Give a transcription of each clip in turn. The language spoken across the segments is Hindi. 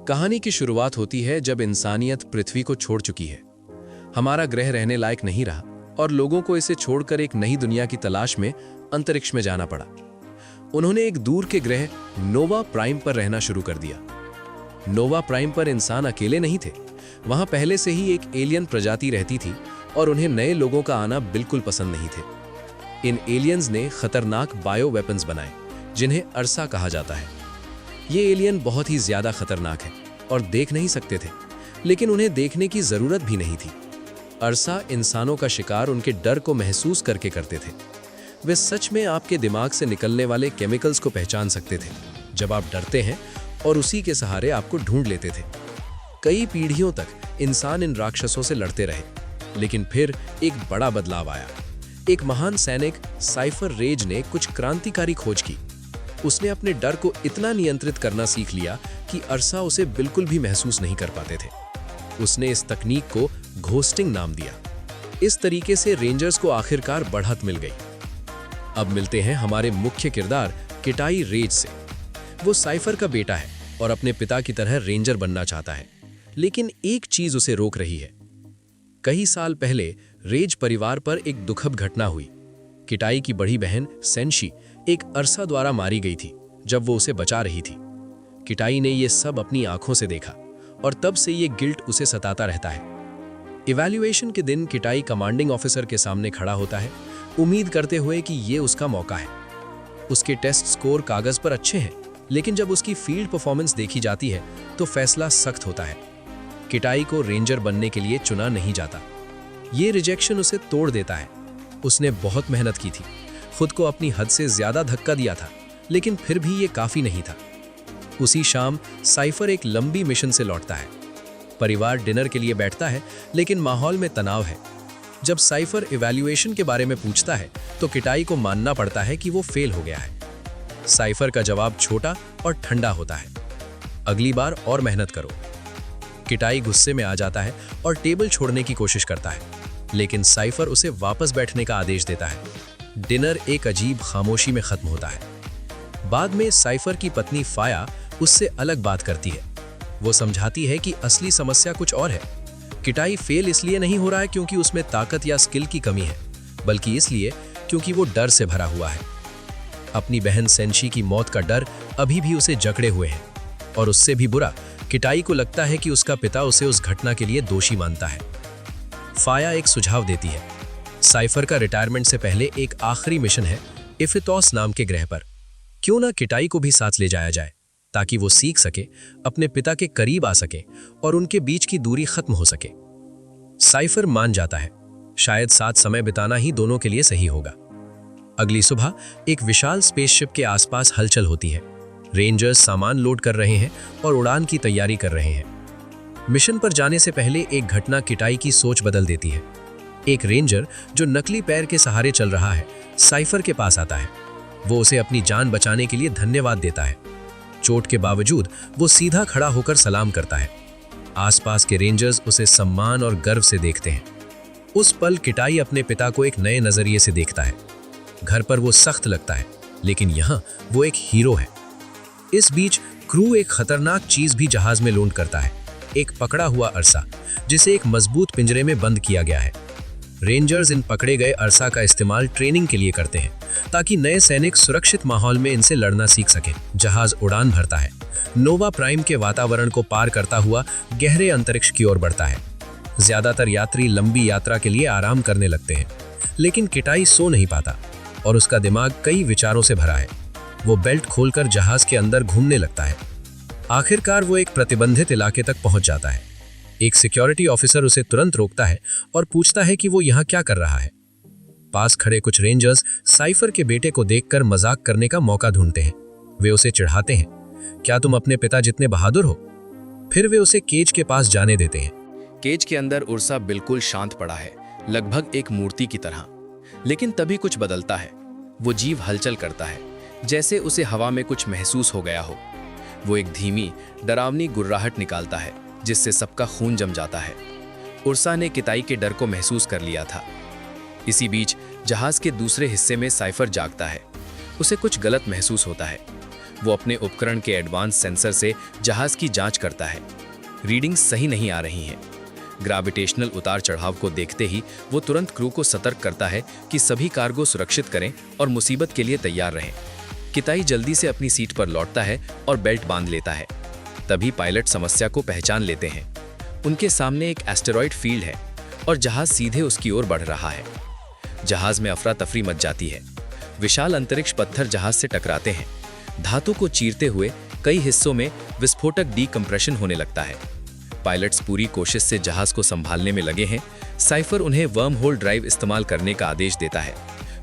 कहानी की शुरुआत होती है जब इंसानियत पृथ्वी को छोड़ चुकी है। हमारा ग्रह रहने लायक नहीं रहा और लोगों को इसे छोड़कर एक नई दुनिया की तलाश में अंतरिक्ष में जाना पड़ा। उन्होंने एक दूर के ग्रह नोवा प्राइम पर रहना शुरू कर दिया। नोवा प्राइम पर इंसान अकेले नहीं थे, वहां पहले से ही एक एलियन प्रजाति रहती थी और उन्हें नए लोगों का आना बिल्कुल पसंद नहीं थे। इन एलियंस ने खतरनाक बायो वेपन्स बनाए जिन्हें अर्सा कहा जाता है। ये एलियन बहुत ही ज्यादा खतरनाक है और देख नहीं सकते थे, लेकिन उन्हें देखने की जरूरत भी नहीं थी। अर्सा इंसानों का शिकार उनके डर को महसूस करके करते थे। वे सच में आपके दिमाग से निकलने वाले केमिकल्स को पहचान सकते थे जब आप डरते हैं और उसी के सहारे आपको ढूंढ लेते थे। कई पीढ़ियों तक इंसान इन राक्षसों से लड़ते रहे, लेकिन फिर एक बड़ा बदलाव आया। एक महान सैनिक साइफर रेज ने कुछ क्रांतिकारी खोज की। उसने अपने डर को इतना नियंत्रित करना सीख लिया कि अर्सा उसे बिल्कुल भी महसूस नहीं कर पाते थे। उसने इस तकनीक को घोस्टिंग नाम दिया। इस तरीके से रेंजर्स को आखिरकार बढ़त मिल गई। अब मिलते हैं हमारे मुख्य किरदार किटाई रेज से। वो साइफर का बेटा है और अपने पिता की तरह रेंजर बनना चाहता है, लेकिन एक चीज उसे रोक रही है। कई साल पहले रेज परिवार पर एक दुखद घटना हुई। किटाई की बड़ी बहन सेंशी एक अर्सा द्वारा मारी गई थी जब वो उसे बचा रही थी। किटाई ने ये सब अपनी आंखों से देखा और तब से ये गिल्ट उसे सताता रहता है। इवैल्यूएशन के दिन किटाई कमांडिंग ऑफिसर के सामने खड़ा होता है, उम्मीद करते हुए कि ये उसका मौका है। उसके टेस्ट स्कोर कागज पर अच्छे हैं, लेकिन जब उसकी फील्ड परफॉर्मेंस देखी जाती है तो फैसला सख्त होता है। किटाई को रेंजर बनने के लिए चुना नहीं जाता। ये रिजेक्शन उसे तोड़ देता है। उसने बहुत मेहनत की थी, खुद को अपनी हद से ज्यादा धक्का दिया था, लेकिन फिर भी ये काफी नहीं था। उसी शाम साइफर एक लंबी मिशन से लौटता है। परिवार डिनर के लिए बैठता है, लेकिन माहौल में तनाव है। जब साइफर इवैल्यूएशन के बारे में पूछता है तो किटाई को मानना पड़ता है कि वो फेल हो गया है। साइफर का जवाब छोटा और ठंडा होता है, अगली बार और मेहनत करो। किटाई गुस्से में आ जाता है और टेबल छोड़ने की कोशिश करता है, लेकिन साइफर उसे वापस बैठने का आदेश देता है। डिनर एक अजीब खामोशी में खत्म होता है। बाद में साइफर की पत्नी फाया उससे अलग बात करती है। वो समझाती है कि असली समस्या कुछ और है। किटाई फेल इसलिए नहीं हो रहा है क्योंकि उसमें ताकत या स्किल की कमी है, बल्कि इसलिए क्योंकि वो डर से भरा हुआ है। अपनी बहन सेंशी की मौत का डर अभी भी उसे जकड़े हुए है, और उससे भी बुरा किटाई को लगता है कि उसका पिता उसे उस घटना के लिए दोषी मानता है। फाया एक सुझाव देती है। साइफर का रिटायरमेंट से पहले एक आखिरी मिशन है इफितोस नाम के ग्रह पर। क्यों ना किटाई को भी साथ ले जाया जाए, ताकि वो सीख सके, अपने पिता के करीब आ सके और उनके बीच की दूरी खत्म हो सके। साइफर मान जाता है। शायद साथ समय बिताना ही दोनों के लिए सही होगा। अगली सुबह एक विशाल स्पेसशिप के आसपास हलचल होती है। रेंजर्स सामान लोड कर रहे हैं और उड़ान की तैयारी कर रहे हैं। मिशन पर जाने से पहले एक घटना किटाई की सोच बदल देती है। एक रेंजर जो नकली पैर के सहारे चल रहा है, साइफर के पास आता है। वो उसे अपनी जान बचाने के लिए धन्यवाद देता है। चोट के बावजूद वो सीधा खड़ा होकर सलाम करता है। आसपास के रेंजर्स उसे सम्मान और गर्व से देखते हैं। उस पल किटाई अपने पिता को एक नए नजरिए से देखता है। घर पर वो सख्त लगता है, लेकिन यहाँ वो एक हीरो है। इस बीच क्रू एक खतरनाक चीज भी जहाज में लॉन्च करता है, एक पकड़ा हुआ अरसा, जिसे एक मजबूत पिंजरे में बंद किया गया है। रेंजर्स इन पकड़े गए अरसा का इस्तेमाल ट्रेनिंग के लिए करते हैं, ताकि नए सैनिक सुरक्षित माहौल में इनसे लड़ना सीख सकें। जहाज उड़ान भरता है, नोवा प्राइम के वातावरण को पार करता हुआ गहरे अंतरिक्ष की ओर बढ़ता है। ज्यादातर यात्री लंबी यात्रा के लिए आराम करने लगते हैं, लेकिन किटाई सो नहीं पाता और उसका दिमाग कई विचारों से भरा है। वो बेल्ट खोलकर जहाज के अंदर घूमने लगता है। आखिरकार वो एक प्रतिबंधित इलाके तक पहुंच जाता है। एक सिक्योरिटी ऑफिसर उसे तुरंत रोकता है और पूछता है कि वो यहाँ क्या कर रहा है। पास खड़े कुछ रेंजर्स साइफर के बेटे को देखकर मजाक करने का मौका ढूंढते हैं। वे उसे चिढ़ाते हैं, क्या तुम अपने पिता जितने बहादुर हो? फिर वे उसे केज के पास जाने देते हैं। केज के अंदर उर्सा बिल्कुल शांत पड़ा है, लगभग एक मूर्ति की तरह। लेकिन तभी कुछ बदलता है। वो जीव हलचल करता है, जैसे उसे हवा में कुछ महसूस हो गया हो। वो एक धीमी, डरावनी गुर्राहट निकालता है, जिससे सबका खून जम जाता है। उर्सा ने किटाई के डर को महसूस कर लिया था। इसी बीच जहाज के दूसरे हिस्से में साइफर जागता है। उसे कुछ गलत महसूस होता है। वो अपने उपकरण के एडवांस सेंसर से जहाज की जांच करता है। रीडिंग्स सही नहीं आ रही हैं। ग्रेविटेशनल उतार चढ़ाव को देखते ही वो तुरंत क्रू को सतर्क करता है कि सभी कार्गो सुरक्षित करें और मुसीबत के लिए तैयार रहें। किताई जल्दी से अपनी सीट पर लौटता है और बेल्ट बांध लेता है। तभी पायलट समस्या को पहचान लेते हैं। उनके सामने एक एस्टेरॉयड फील्ड है और जहाज सीधे उसकी ओर बढ़ रहा है। जहाज में अफरा तफरी मच जाती है। विशाल अंतरिक्ष पत्थर जहाज से टकराते हैं। धातु को चीरते हुए कई हिस्सों में विस्फोटक डीकम्प्रेशन होने लगता है। पायलट्स पूरी कोशिश से जहाज को संभालने में लगे हैं। साइफर उन्हें वर्म होल ड्राइव इस्तेमाल करने का आदेश देता है,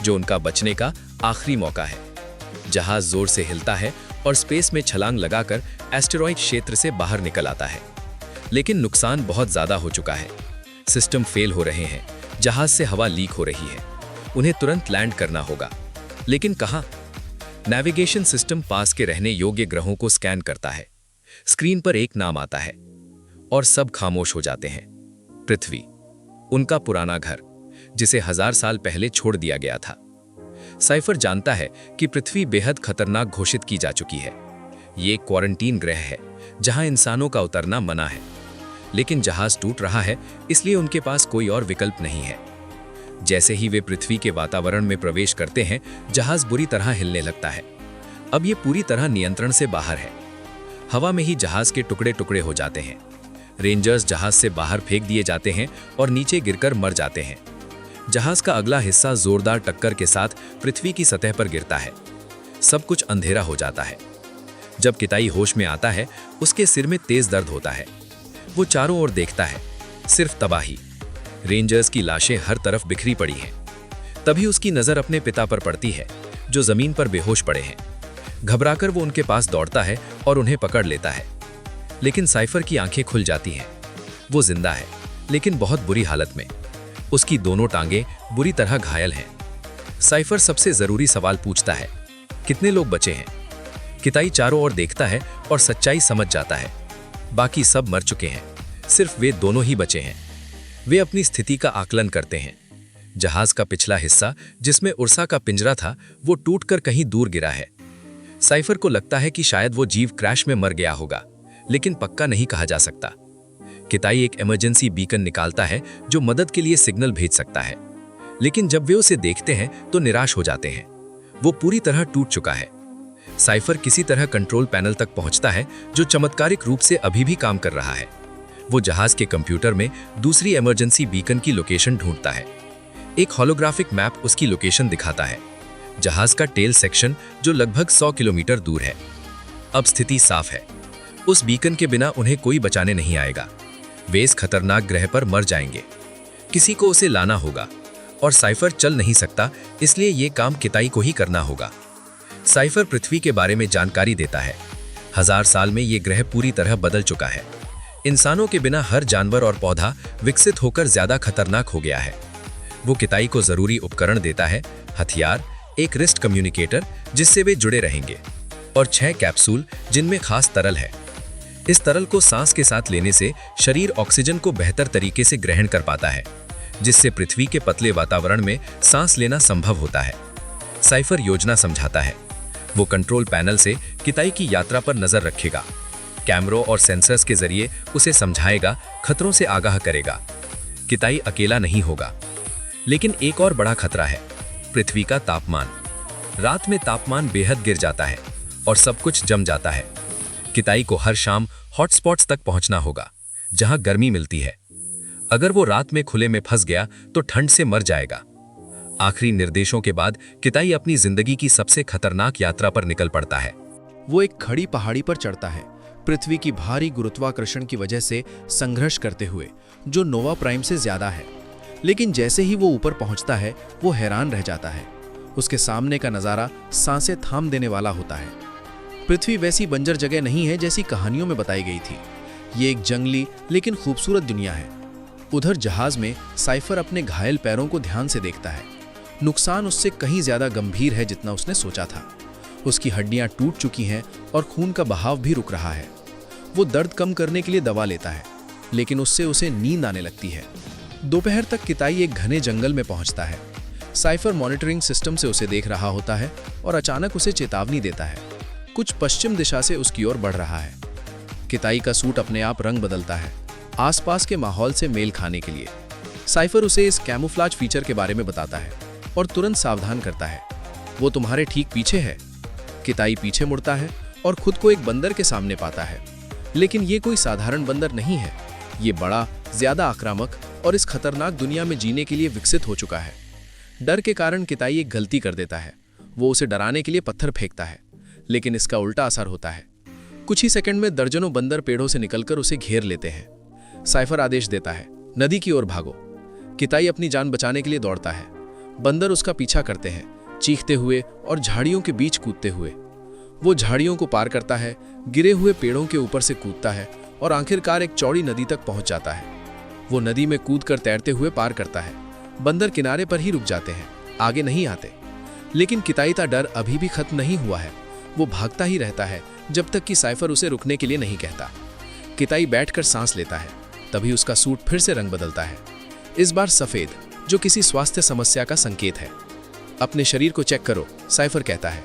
जो उनका बचने का आखिरी मौका है। जहाज जोर से हिलता है और स्पेस में छलांग लगाकर एस्टेरॉयड क्षेत्र से बाहर निकल आता है। लेकिन नुकसान बहुत ज्यादा हो चुका है। सिस्टम फेल हो रहे हैं। जहाज से हवा लीक हो रही है। उन्हें तुरंत लैंड करना होगा, लेकिन कहां? नेविगेशन सिस्टम पास के रहने योग्य ग्रहों को स्कैन करता है। स्क्रीन पर एक नाम आता है और सब खामोश हो जाते हैं। पृथ्वी, उनका पुराना घर, जिसे 1000 साल पहले छोड़ दिया गया था। साइफर जानता है कि पृथ्वी बेहद खतरनाक घोषित की जा चुकी है। ये एक क्वारंटीन ग्रह है जहां इंसानों का उतरना मना है। लेकिन जहाज टूट रहा है, इसलिए उनके पास कोई और विकल्प नहीं है। जैसे ही वे पृथ्वी के वातावरण में प्रवेश करते हैं, जहाज बुरी तरह हिलने लगता है। अब ये पूरी तरह नियंत्रण से बाहर है। हवा में ही जहाज के टुकड़े टुकड़े हो जाते हैं। रेंजर्स जहाज से बाहर फेंक दिए जाते हैं और नीचे गिरकर मर जाते हैं। जहाज का अगला हिस्सा जोरदार टक्कर के साथ पृथ्वी की सतह पर गिरता है। सब कुछ अंधेरा हो जाता है। जब किताई होश में आता है, उसके सिर में तेज दर्द होता है। वो चारों ओर देखता है, सिर्फ तबाही। रेंजर्स की लाशें हर तरफ बिखरी पड़ी हैं। तभी उसकी नजर अपने पिता पर पड़ती है, जो जमीन पर बेहोश पड़े हैं। घबराकर वो उनके पास दौड़ता है और उन्हें पकड़ लेता है। लेकिन साइफर की आंखें खुल जाती हैं। वो जिंदा है, लेकिन बहुत बुरी हालत में। उसकी दोनों टांगें बुरी तरह घायल हैं। साइफर सबसे जरूरी सवाल पूछता है, कितने लोग बचे हैं? किताई चारों ओर देखता है और सच्चाई समझ जाता है। बाकी सब मर चुके हैं, सिर्फ वे दोनों ही बचे हैं। वे अपनी स्थिति का आकलन करते हैं। जहाज का पिछला हिस्सा, जिसमें उर्सा का पिंजरा था, वो टूटकर कहीं दूर गिरा है। साइफर को लगता है कि शायद वो जीव क्रैश में मर गया होगा, लेकिन पक्का नहीं कहा जा सकता। किताई एक इमरजेंसी बीकन निकालता है जो मदद के लिए सिग्नल भेज सकता है। लेकिन जब वे उसे देखते हैं तो निराश हो जाते हैं। वो पूरी तरह टूट चुका है। साइफर किसी तरह कंट्रोल पैनल तक पहुंचता है, जो चमत्कारिक रूप से अभी भी काम कर रहा है। वो जहाज के कंप्यूटर में दूसरी इमरजेंसी बीकन की लोकेशन ढूंढता है। एक होलोग्राफिक मैप उसकी लोकेशन दिखाता है, जहाज का टेल सेक्शन, जो लगभग 100 किलोमीटर दूर है। अब स्थिति साफ है। उस बीकन के बिना उन्हें कोई बचाने नहीं आएगा। वे इस खतरनाक ग्रह पर मर जाएंगे। किसी को उसे लाना होगा और साइफर चल नहीं सकता, इसलिए ये काम किताई को ही करना होगा। साइफर पृथ्वी के बारे में जानकारी देता है। 1000 साल में ये ग्रह पूरी तरह बदल चुका है। इंसानों के बिना हर जानवर और पौधा विकसित होकर ज्यादा खतरनाक हो गया है। वो किताई को जरूरी उपकरण देता है, हथियार, एक रिस्ट कम्युनिकेटर जिससे वे जुड़े रहेंगे, और 6 कैप्सूल जिनमें खास तरल है। इस तरल को सांस के साथ लेने से शरीर ऑक्सीजन को बेहतर तरीके से ग्रहण कर पाता है, जिससे पृथ्वी के पतले वातावरण में सांस लेना संभव होता है। साइफर योजना समझाता है। वो कंट्रोल पैनल से किताई की यात्रा पर नजर रखेगा। कैमरों और सेंसर्स के जरिए उसे समझाएगा, खतरों से आगाह करेगा। किताई अकेला नहीं होगा। लेकिन एक और बड़ा खतरा है, पृथ्वी का तापमान। रात में तापमान बेहद गिर जाता है और सब कुछ जम जाता है। किताई को हर शाम हॉटस्पॉट्स तक पहुंचना होगा, जहां गर्मी मिलती है। अगर वो रात में खुले में फंस गया तो ठंड से मर जाएगा। आखिरी निर्देशों के बाद किताई अपनी जिंदगी की सबसे खतरनाक यात्रा पर निकल पड़ता है। वो एक खड़ी पहाड़ी पर चढ़ता है, पृथ्वी की भारी गुरुत्वाकर्षण की वजह से संघर्ष करते हुए, जो नोवा प्राइम से ज्यादा है। लेकिन जैसे ही वो ऊपर पहुंचता है, वो हैरान रह जाता है। उसके सामने का नजारा सांसें थाम देने वाला होता है। पृथ्वी वैसी बंजर जगह नहीं है जैसी कहानियों में बताई गई थी। ये एक जंगली लेकिन खूबसूरत दुनिया है। उधर जहाज में साइफर अपने घायल पैरों को ध्यान से देखता है। नुकसान उससे कहीं ज्यादा गंभीर है जितना उसने सोचा था। उसकी हड्डियां टूट चुकी हैं और खून का बहाव भी रुक रहा है। वो दर्द कम करने के लिए दवा लेता है, लेकिन उससे उसे नींद आने लगती है। दोपहर तक किताई एक घने जंगल में पहुंचता है। साइफर मॉनिटरिंग सिस्टम से उसे देख रहा होता है और अचानक उसे चेतावनी देता है। कुछ पश्चिम दिशा से उसकी ओर बढ़ रहा है। किताई का सूट अपने आप रंग बदलता है, आसपास के माहौल से मेल खाने के लिए। साइफर उसे इस कैमोफ्लाज फीचर के बारे में बताता है और तुरंत सावधान करता है। वो तुम्हारे ठीक पीछे है। किताई पीछे मुड़ता है और खुद को एक बंदर के सामने पाता है, लेकिन ये कोई साधारण बंदर नहीं है। ये बड़ा, ज्यादा आक्रामक और इस खतरनाक दुनिया में जीने के लिए विकसित हो चुका है। डर के कारण किताई एक गलती कर देता है। वो उसे डराने के लिए पत्थर फेंकता है, लेकिन इसका उल्टा असर होता है। कुछ ही सेकंड में दर्जनों बंदर पेड़ों से निकलकर उसे घेर लेते हैं। साइफर आदेश देता है, नदी की ओर भागो। किताई अपनी जान बचाने के लिए दौड़ता है। बंदर उसका पीछा करते हैं, चीखते हुए और झाड़ियों के बीच कूदते हुए। वो झाड़ियों को पार करता है, गिरे हुए पेड़ों के ऊपर से कूदता है और आखिरकार एक चौड़ी नदी तक पहुंच जाता है। वो नदी में कूदकर तैरते हुए पार करता है। बंदर किनारे पर ही रुक जाते हैं, आगे नहीं आते। लेकिन किताई का डर अभी भी खत्म नहीं हुआ है। वो भागता ही रहता है जब तक कि साइफर उसे रुकने के लिए नहीं कहता। किताई बैठकर सांस लेता है, तभी उसका सूट फिर से रंग बदलता है, इस बार सफेद, जो किसी स्वास्थ्य समस्या का संकेत है। अपने शरीर को चेक करो, साइफर कहता है।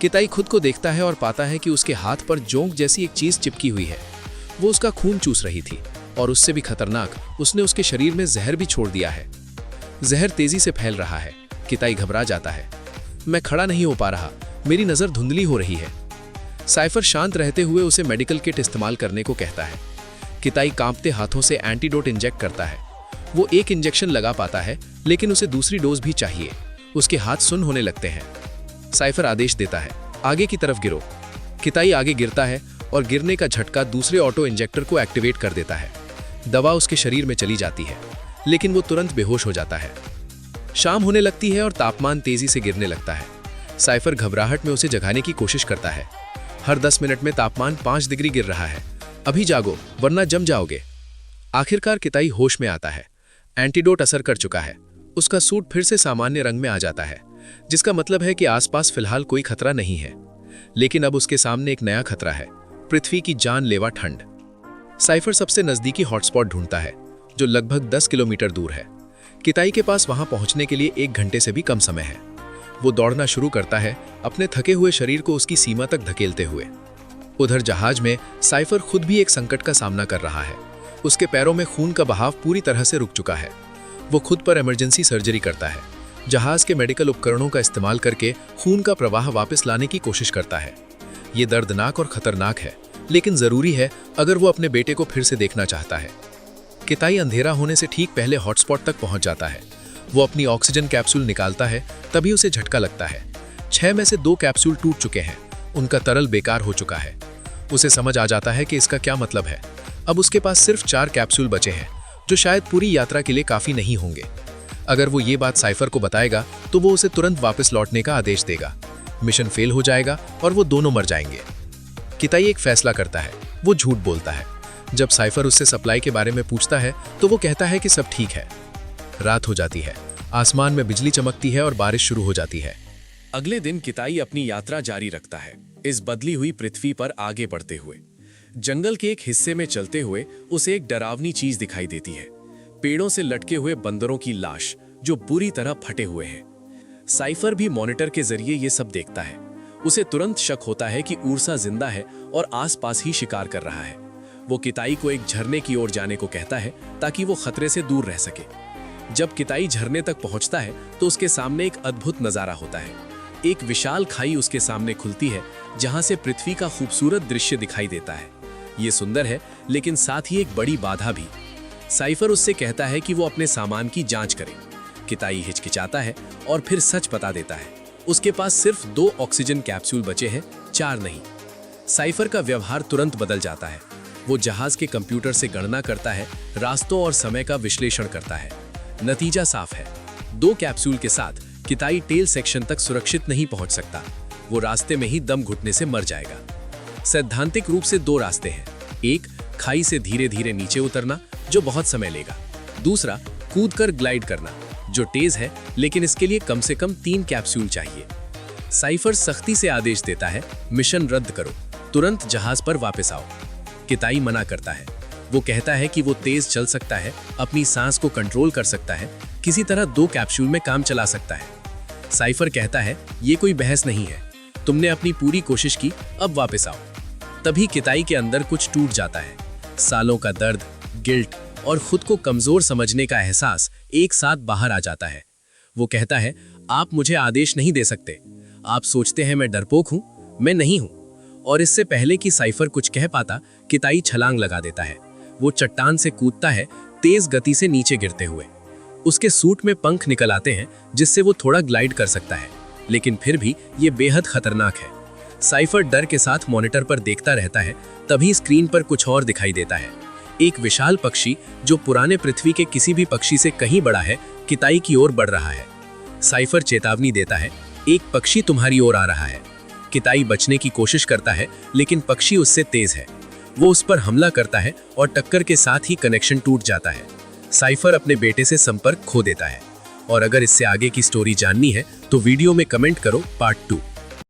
किताई खुद को देखता है और पाता है कि उसके हाथ पर जोंक जैसी एक चीज चिपकी हुई है। वो उसका खून चूस रही थी और उससे भी खतरनाक, उसने उसके शरीर में जहर भी छोड़ दिया है। जहर तेजी से फैल रहा है। किताई घबरा जाता है। मैं खड़ा नहीं हो पा रहा, मेरी नजर धुंधली हो रही है। साइफर शांत रहते हुए उसे मेडिकल किट इस्तेमाल करने को कहता है। किताई कांपते हाथों से एंटीडोट इंजेक्ट करता है। वो एक इंजेक्शन लगा पाता है, लेकिन उसे दूसरी डोज भी चाहिए। उसके हाथ सुन्न होने लगते हैं। साइफर आदेश देता है, आगे की तरफ गिरो। किताई आगे गिरता है और गिरने का झटका दूसरे ऑटो इंजेक्टर को एक्टिवेट कर देता है। दवा उसके शरीर में चली जाती है, लेकिन वो तुरंत बेहोश हो जाता है। शाम होने लगती है और तापमान तेजी से गिरने लगता है। साइफर घबराहट में उसे जगाने की कोशिश करता है। हर 10 मिनट में तापमान 5 डिग्री गिर रहा है। अभी जागो, वरना जम जाओगे। आखिरकार किताई होश में आता है। एंटीडोट असर कर चुका है। उसका सूट फिर से सामान्य रंग में आ जाता है, जिसका मतलब है कि आसपास फिलहाल कोई खतरा नहीं है। लेकिन अब उसके सामने एक नया खतरा है, पृथ्वी की जानलेवा ठंड। साइफर सबसे नजदीकी हॉटस्पॉट ढूंढता है, जो लगभग 10 किलोमीटर दूर है। किताई के पास वहां पहुंचने के लिए 1 घंटे से भी कम समय है। वो दौड़ना शुरू करता है, अपने थके हुए शरीर को उसकी सीमा तक धकेलते हुए। उधर जहाज में साइफर खुद भी एक संकट का सामना कर रहा है। उसके पैरों में खून का बहाव पूरी तरह से रुक चुका है। वो खुद पर इमरजेंसी सर्जरी करता है। जहाज के मेडिकल उपकरणों का इस्तेमाल करके खून का प्रवाह वापस लाने की कोशिश करता है। ये दर्दनाक और खतरनाक है, लेकिन जरूरी है अगर वो अपने बेटे को फिर से देखना चाहता है। किताई अंधेरा होने से ठीक पहले हॉटस्पॉट तक पहुंच जाता है। वो अपनी ऑक्सीजन कैप्सूल निकालता है, तभी उसे झटका लगता है। 6 में से 2 कैप्सूल टूट चुके हैं। उनका तरल बेकार हो चुका है। उसे समझ आ जाता है कि इसका क्या मतलब है। अब उसके पास सिर्फ 4 कैप्सूल बचे हैं, जो शायद पूरी यात्रा के लिए काफी नहीं होंगे। अगर वो ये बात साइफर को बताएगा तो वो उसे तुरंत वापस लौटने का आदेश देगा। मिशन फेल हो जाएगा और वो दोनों मर जाएंगे। किताई एक फैसला करता है। वो झूठ बोलता है। जब साइफर उससे सप्लाई के बारे में पूछता है तो वो कहता है कि सब ठीक है। रात हो जाती है, आसमान में बिजली चमकती है और बारिश शुरू हो जाती है। अगले दिन किताई अपनी यात्रा जारी रखता है, इस बदली हुई पृथ्वी पर आगे बढ़ते हुए। जंगल के एक हिस्से में चलते हुए उसे एक डरावनी चीज दिखाई देती है, पेड़ों से लटके हुए बंदरों की लाश जो बुरी तरह फटे हुए हैं। साइफर भी मॉनिटर के जरिए ये सब देखता है। उसे तुरंत शक होता है कि उर्सा जिंदा है और आसपास ही शिकार कर रहा है। वो किताई को एक झरने की ओर जाने को कहता है ताकि वो खतरे से दूर रह सके। जब किताई झरने तक पहुंचता है तो उसके सामने एक अद्भुत नजारा होता है। एक विशाल खाई उसके सामने खुलती है, जहां से पृथ्वी का खूबसूरत दृश्य दिखाई देता है। ये सुंदर है, लेकिन साथ ही एक बड़ी बाधा भी। साइफर उससे कहता है कि वो अपने सामान की जांच करे। किताई हिचकिचाता है और फिर सच बता देता है। उसके पास सिर्फ 2 ऑक्सीजन कैप्सूल बचे हैं, 4 नहीं। साइफर का व्यवहार तुरंत बदल जाता है। वो जहाज के कंप्यूटर से गणना करता है, रास्तों और समय का विश्लेषण करता है। नतीजा साफ है। 2 कैप्सूल के साथ किताई टेल सेक्शन तक सुरक्षित नहीं पहुंच सकता। वो रास्ते में ही दम घुटने से मर जाएगा। सैद्धांतिक रूप से 2 रास्ते हैं। एक, खाई से धीरे धीरे नीचे उतरना, जो बहुत समय लेगा। दूसरा, कूदकर ग्लाइड करना, जो तेज है, लेकिन इसके लिए कम से कम 3 कैप्सूल चाहिए। साइफर सख्ती से आदेश देता है, मिशन रद्द करो, तुरंत जहाज पर वापस आओ। किताई मना करता है। वो कहता है कि वो तेज चल सकता है, अपनी सांस को कंट्रोल कर सकता है, किसी तरह 2 कैप्सूल में काम चला सकता है। साइफर कहता है, ये कोई बहस नहीं है, तुमने अपनी पूरी कोशिश की, अब वापस आओ। तभी किताई के अंदर कुछ टूट जाता है। सालों का दर्द, गिल्ट और खुद को कमजोर समझने का एहसास एक साथ बाहर आ जाता है। वो कहता है, आप मुझे आदेश नहीं दे सकते। आप सोचते हैं मैं डरपोक हूं, मैं नहीं हूं। और इससे पहले कि साइफर कुछ कह पाता, किताई छलांग लगा देता है। वो चट्टान से कूदता है, तेज गति से नीचे गिरते हुए। उसके सूट में पंख निकल आते हैं जिससे वो थोड़ा ग्लाइड कर सकता है, लेकिन फिर भी ये बेहद खतरनाक है। साइफर डर के साथ मॉनिटर पर देखता रहता है। तभी स्क्रीन पर कुछ और दिखाई देता है। एक विशाल पक्षी जो पुराने पृथ्वी के किसी भी पक्षी से कहीं बड़ा है, किताई की ओर बढ़ रहा है। साइफर चेतावनी देता है, एक पक्षी तुम्हारी ओर आ रहा है। किताई बचने की कोशिश करता है, लेकिन पक्षी उससे तेज है। वो उस पर हमला करता है और टक्कर के साथ ही कनेक्शन टूट जाता है। साइफर अपने बेटे से संपर्क खो देता है। और अगर इससे आगे की स्टोरी जाननी है तो वीडियो में कमेंट करो पार्ट 2।